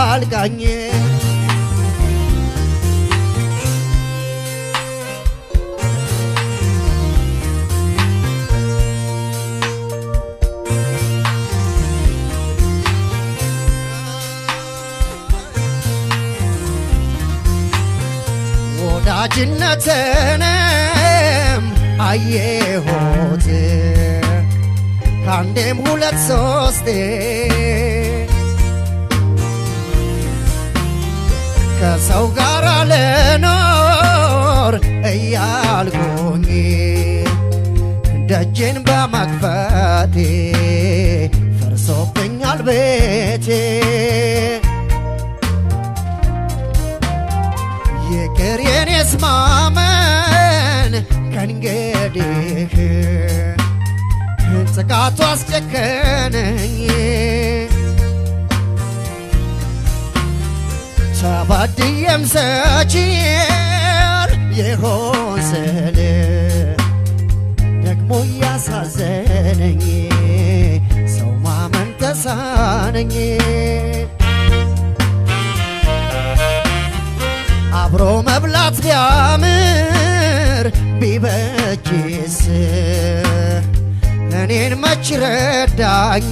ያልቃኝ ወዳጅነትንም አየሁት ካንዴም ሁለት ሶስቴ ከሰው ጋር ልኖር እያልኩኝ ደጄን በመክፈቴ ፈርሶብኛል ቤቴ ይቅር የኔስ ማመን ከእንግዲህ ጥቃቱ አስጨከነኝ ተበድዬም ሰጪር ይሆን ስል ደግሞ እያሳዘነኝ ሰው ማመን ተሳነኝ አብሮ መብላት ቢያምር ቢበጅስ እኔን መች ረዳኝ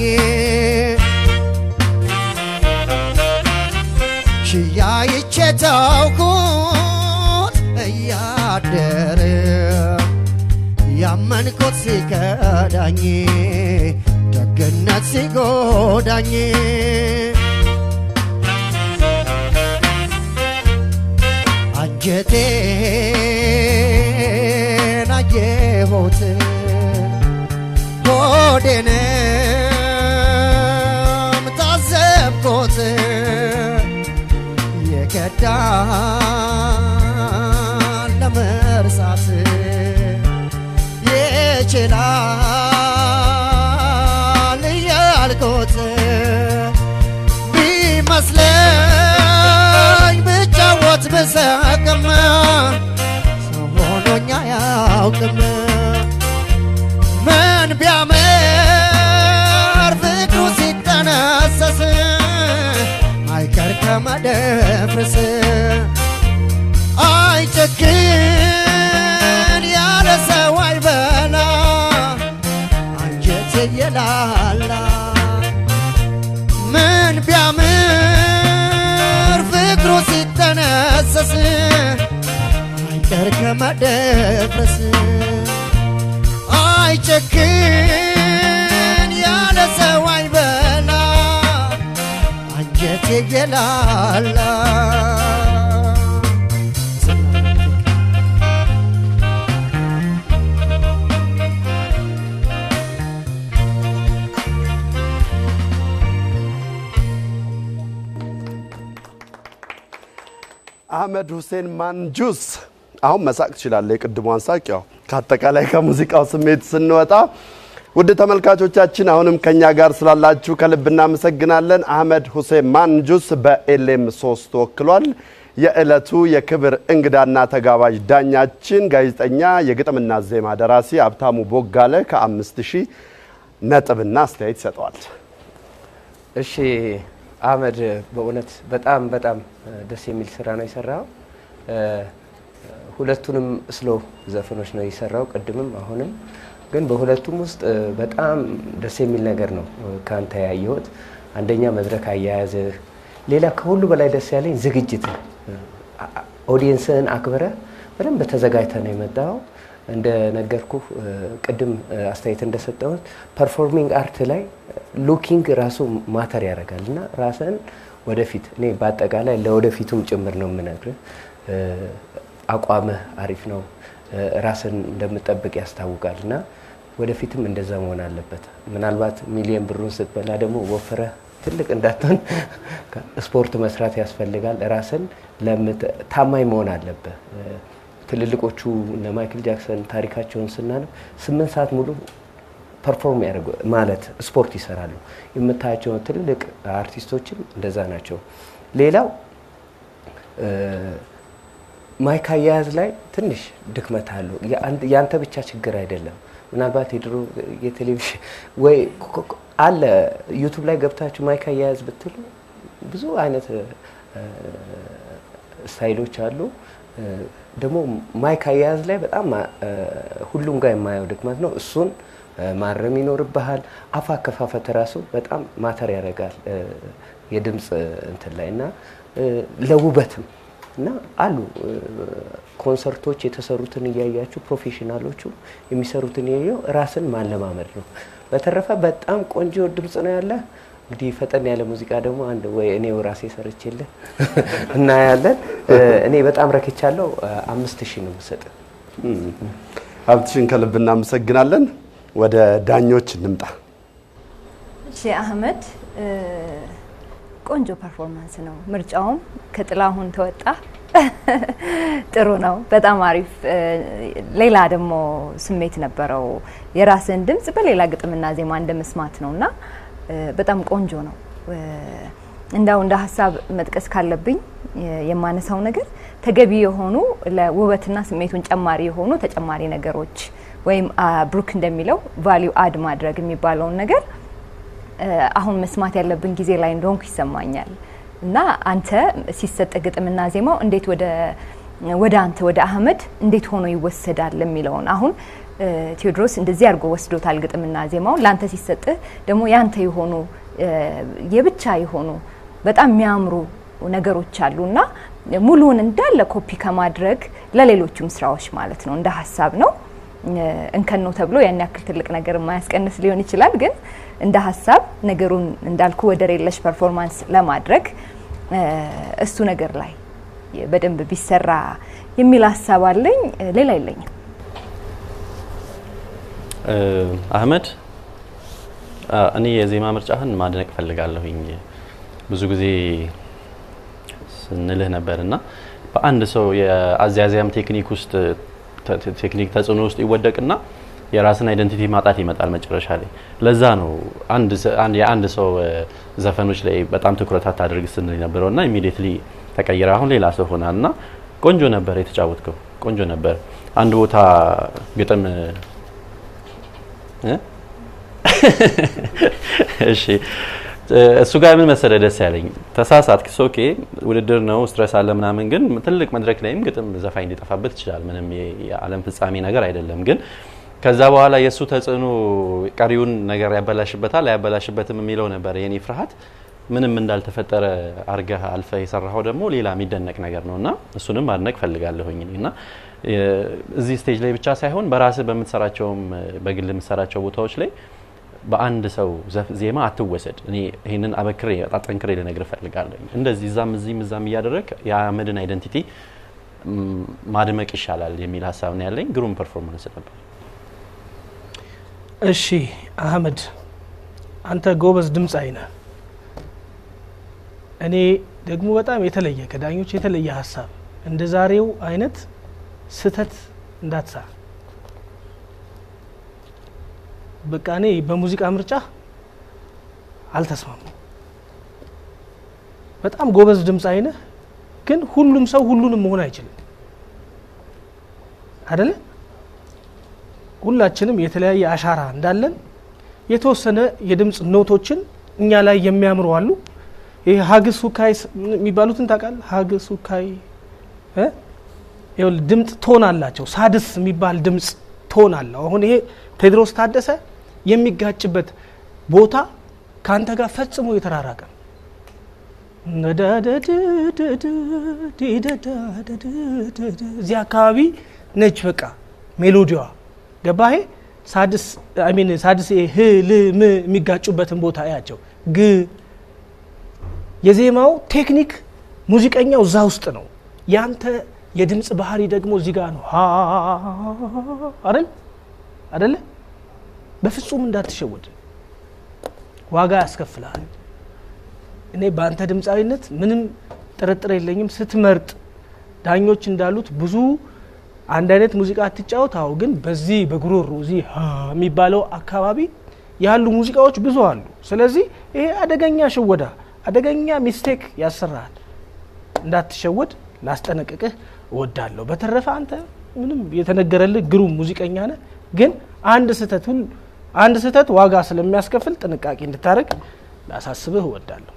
ሽያይቼ ተውኩት እያደረ ያመንኩት ሲከዳኝ ደግነት ሲጎዳኝ አንጀቴን አየሁት ሆዴንም ታዘብኩት የከዳን ለመርሳት ይችላል እያልኩት ቢመስለኝ ብጫወት ብስቅም ሰው ሆኖኛ አያውቅም ምን ቢያምር ፍቅሩ ሲጠነሰስ አይቀር ከመደፍረስ አይጨክን ያለ ሰው አይበላ አንጀቴ የላላ ምን ቢያምር ፍቅሩ ሲጠነሰስ አይቀር ከመደፍረስ አይጨክን ያለ ሰው አይበላ አንጀቴ የላላ አህመድ ሁሴን ማንጁስ አሁን መሳቅ ትችላለህ የቅድሟን ሳቅ ያው ከአጠቃላይ ከሙዚቃው ስሜት ስንወጣ ውድ ተመልካቾቻችን አሁንም ከኛ ጋር ስላላችሁ ከልብ እናመሰግናለን አህመድ ሁሴን ማንጁስ በኤልኤም 3 ወክሏል የዕለቱ የክብር እንግዳና ተጋባዥ ዳኛችን ጋዜጠኛ የግጥምና ዜማ ደራሲ ሀብታሙ ቦጋለ ከ5000 ነጥብና አስተያየት ሰጠዋል እሺ አህመድ በእውነት በጣም ደስ የሚል ስራ ነው የሰራው ሁለቱንም ስሎ ዘፈኖች ነው የሰራው ቀድምም አሁንም ግን በሁለቱም ውስጥ በጣም ደስ የሚል ነገር ነው ካንተ ያየሁት አንደኛ መድረክ አያያዘ ሌላ ከሁሉ በላይ ደስ ያለኝ ዝግጅት ኦዲየንስን አክብረ በደንብ ተዘጋጅተ ነው የመጣው እንደ ነገርኩ ቀድም አስተያየት እንደሰጠው ፐርፎርሚንግ አርት ላይ ሉኪንግ ራሱ ማተር ያደርጋልና ራስን ወደፊት እኔ በአጠቃላይ ለወደፊቱም ጭምር ነው የምነግርህ አቋምህ አሪፍ ነው ራስን እንደምጠብቅ ያስታውቃልና ወደፊትም እንደዛ መሆን አለበት ምናልባት ሚሊዮን ብሩን ስትበላ ደግሞ ወፈረ ትልቅ እንዳትሆን ስፖርት መስራት ያስፈልጋል ራስን ታማኝ መሆን አለበት ትልልቆቹ እነ ማይክል ጃክሰን ታሪካቸውን ስናነብ 8 ሰዓት ሙሉ ፐርፎርም ያደርጉ ማለት ስፖርት ይሰራሉ የምታያቸው ትልልቅ አርቲስቶችም እንደዛ ናቸው ሌላው ማይክ አያያዝ ላይ ትንሽ ድክመት አለው ያንተ ብቻ ችግር አይደለም ምናልባት የድሮ የቴሌቪዥን ወይ አለ ዩቲዩብ ላይ ገብታችሁ ማይክ አያያዝ ብትሉ ብዙ አይነት ስታይሎች አሉ። ደግሞ ማይክ አያያዝ ላይ በጣም ሁሉም ጋር የማየው ድክመት ነው። እሱን ማረም ይኖርብሃል። አፍ አከፋፈት ራሱ በጣም ማተር ያደርጋል የድምጽ እንትን ላይ እና ለውበትም እና አሉ ኮንሰርቶች የተሰሩትን እያያችሁ ፕሮፌሽናሎቹ የሚሰሩትን እያዩ ራስን ማለማመድ ነው። በተረፈ በጣም ቆንጆ ድምጽ ነው ያለ። እንግዲህ ፈጠን ያለ ሙዚቃ ደግሞ አንድ ወይ እኔው ራሴ ሰርቼልህ እና ያለን እኔ በጣም ረክቻለሁ። 5000 ነው የምሰጥ። ሀብትሽን ከልብ እናመሰግናለን። ወደ ዳኞች እንምጣ። እሺ አህመድ ቆንጆ ፐርፎርማንስ ነው። ምርጫውም ከጥላሁን ተወጣ ጥሩ ነው። በጣም አሪፍ ሌላ ደግሞ ስሜት ነበረው። የራስን ድምጽ በሌላ ግጥምና ዜማ እንደመስማት ነውና በጣም ቆንጆ ነው። እንዳው እንደ ሀሳብ መጥቀስ ካለብኝ የማነሳው ነገር ተገቢ የሆኑ ለውበትና ስሜቱን ጨማሪ የሆኑ ተጨማሪ ነገሮች ወይም ብሩክ እንደሚለው ቫልዩ አድ ማድረግ የሚባለውን ነገር አሁን መስማት ያለብን ጊዜ ላይ እንደሆንኩ ይሰማኛል። እና አንተ ሲሰጥ ግጥምና ዜማው እንዴት ወደ አንተ ወደ አህመድ እንዴት ሆኖ ይወሰዳል የሚለውን አሁን ቴዎድሮስ እንደዚህ አድርጎ ወስዶታል ግጥምና ዜማው። ላንተ ሲሰጥ ደግሞ ያንተ የሆኑ የብቻ የሆኑ በጣም የሚያምሩ ነገሮች አሉና ሙሉውን እንዳለ ኮፒ ከማድረግ ለሌሎችም ስራዎች ማለት ነው እንደ ሐሳብ ነው እንከን ነው ተብሎ ያን ያክል ትልቅ ነገር የማያስቀንስ ሊሆን ይችላል። ግን እንደ ሐሳብ ነገሩን እንዳልኩ ወደር የለሽ ፐርፎርማንስ ለማድረግ እሱ ነገር ላይ በደንብ ቢሰራ የሚል ሐሳብ አለኝ። ሌላ የለኝም። አህመድ እኔ የዜማ ምርጫህን ማድነቅ ፈልጋለሁኝ። ብዙ ጊዜ ስንልህ ነበርና በአንድ ሰው የአዝያዝያም ቴክኒክ ውስጥ ቴክኒክ ተጽዕኖ ውስጥ ይወደቅና የራስን አይደንቲቲ ማጣት ይመጣል መጨረሻ ላይ። ለዛ ነው አንድ ሰው ዘፈኖች ላይ በጣም ትኩረት አታድርግ ስንል ነበርና ኢሚዲየትሊ ተቀየረ። አሁን ሌላ ሰው ሆናልና ቆንጆ ነበር የተጫወትከው፣ ቆንጆ ነበር። አንድ ቦታ ግጥም እሺ እሱ ጋር ምን መሰለ ደስ ያለኝ ተሳሳትክ ኦኬ ውድድር ነው ስትረስ አለ ምናምን፣ ግን ትልቅ መድረክ ላይም ግጥም ዘፋኝ ሊጠፋበት ይችላል። ምንም የዓለም ፍጻሜ ነገር አይደለም። ግን ከዛ በኋላ የሱ ተጽዕኖ ቀሪውን ነገር ያበላሽበታል አያበላሽበትም የሚለው ነበር የኔ ፍርሃት። ምንም እንዳልተፈጠረ አርገህ አልፈ የሰራው ደግሞ ሌላ የሚደነቅ ነገር ነውና እሱንም ማድነቅ ፈልጋለሁኝ። እና እዚህ ስቴጅ ላይ ብቻ ሳይሆን በራስ በመተሰራቸው በግል የምትሰራቸው ቦታዎች ላይ በአንድ ሰው ዜማ አትወሰድ። እኔ ይሄንን አበክሬ አጣጥንክሬ ልነግር ፈልጋለሁ። እንደዚህ እዛም እያደረክ የአህመድን አይደንቲቲ ማድመቅ ይሻላል የሚል ሐሳብ ነው ያለኝ። ግሩም ፐርፎርማንስ ነበር። እሺ አህመድ አንተ ጎበዝ ድምጻይ ነህ። እኔ ደግሞ በጣም የተለየ ከዳኞች የተለየ ሐሳብ እንደዛሬው አይነት ስተት እንዳትሰራ። በቃ እኔ በሙዚቃ ምርጫ አልተስማማም። በጣም ጎበዝ ድምጻይ ነህ፣ ግን ሁሉም ሰው ሁሉንም መሆን አይችልም አይደለ? ሁላችንም የተለያየ አሻራ እንዳለን የተወሰነ የድምጽ ኖቶችን እኛ ላይ የሚያምሩ አሉ። ይሄ ሀግሱካይ የሚባሉትን ታውቃለህ? ሀግሱካይ ይኸውልህ ድምጽ ቶን አላቸው። ሳድስ የሚባል ድምጽ ቶን አለው። አሁን ይሄ ቴዎድሮስ ታደሰ የሚጋጭበት ቦታ ካንተ ጋር ፈጽሞ የተራራቀ እዚህ አካባቢ ነች በቃ ሜሎዲዋ ገባህ? ሳድስ ሳድስ ህ ል ም የሚጋጩበትን ቦታ ያቸው ግ የዜማው ቴክኒክ ሙዚቀኛው እዛ ውስጥ ነው። ያንተ የድምጽ ባህሪ ደግሞ እዚህ ጋር ነው አይደል? በፍጹም እንዳትሸወድ፣ ዋጋ ያስከፍላል። እኔ በአንተ ድምጻዊነት ምንም ጥርጥር የለኝም። ስትመርጥ ዳኞች እንዳሉት ብዙ አንድ አይነት ሙዚቃ አትጫወታው፣ ግን በዚህ በጉሮሮ እዚህ የሚባለው አካባቢ ያሉ ሙዚቃዎች ብዙ አሉ። ስለዚህ ይሄ አደገኛ ሽወዳ፣ አደገኛ ሚስቴክ ያሰራል። እንዳትሸወድ ላስጠነቅቅህ እወዳለሁ። በተረፈ አንተ ምንም የተነገረልህ ግሩም ሙዚቀኛ ነህ፣ ግን አንድ ስህተት ዋጋ ስለሚያስከፍል ጥንቃቄ እንድታረግ ላሳስብህ እወዳለሁ።